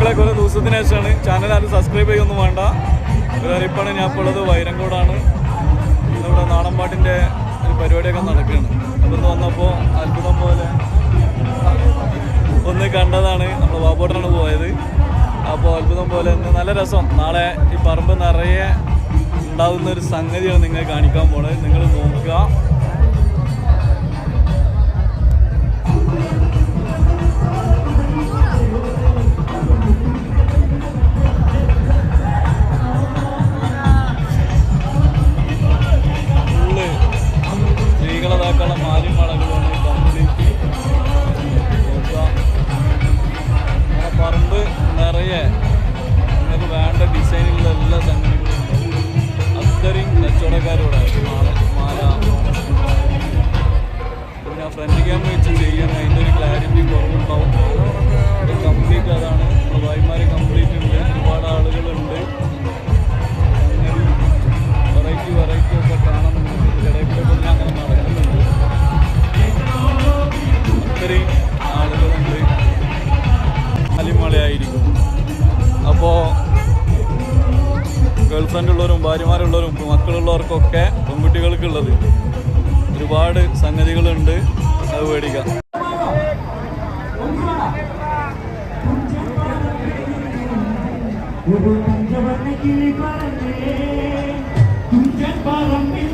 കുറേ ദിവസത്തിന് ശേഷമാണ് ചാനൽ ആരും സബ്സ്ക്രൈബ് ചെയ്യൊന്നും വേണ്ട. വേറിപ്പാണ് ഞാൻ ഇപ്പോൾ ഉള്ളത് വൈരങ്കോടാണ്. ഇന്നിവിടെ നാടൻ പാട്ടിൻ്റെ ഒരു പരിപാടിയൊക്കെ നടക്കുകയാണ്. അതൊന്ന് വന്നപ്പോൾ അത്ഭുതം പോലെ ഒന്ന് കണ്ടതാണ്. നമ്മൾ വാബോട്ടാണ് പോയത്. അപ്പോൾ അത്ഭുതം പോലെ ഇന്ന് നല്ല രസം. നാളെ ഈ പറമ്പ് നിറയെ ഉണ്ടാകുന്ന ഒരു സംഗതിയാണ് നിങ്ങൾ കാണിക്കാൻ പോണത്. നിങ്ങൾ നോക്കുക. സ്ത്രീകളതാക്കാനുള്ള മാലിന്യങ്ങളാണ് കംപ്ലീറ്റ് നോക്കുക. നമ്മുടെ പറമ്പ് നിറയെ നിങ്ങൾക്ക് വേണ്ട ഡിസൈനിലുള്ള എല്ലാ സംഗതികളും അത്രയും കച്ചവടക്കാരോടെ മാല പിന്നെ ഫ്രണ്ട് ക്യാമറ വെച്ച് ചെയ്യണം. അതിൻ്റെ ഒരു ക്ലാരിറ്റി കുറവുണ്ടാവും. അത് കംപ്ലീറ്റ് അതാണ്. നമ്മുടെ ഭായിമാർ കംപ്ലീറ്റ് ഉണ്ട്. ഒരുപാട് ആളുകളുണ്ട്. വെറൈറ്റി ഒക്കെ കാണുന്നുണ്ട്. ഇടയിൽ കൂടെ ഞാൻ അങ്ങനെ നടക്കുന്നുണ്ട്. അത്രയും ആളുകളുണ്ട്. അലിമളയായിരിക്കും. അപ്പോൾ ഗേൾ ഫ്രണ്ട് ഉള്ളവരും ഭാര്യമാരുള്ളവരും മക്കളുള്ളവർക്കൊക്കെ പെൺകുട്ടികൾക്കുള്ളത് ഒരുപാട് സംഗതികളുണ്ട്. അത് മേടിക്കാം. Tuhan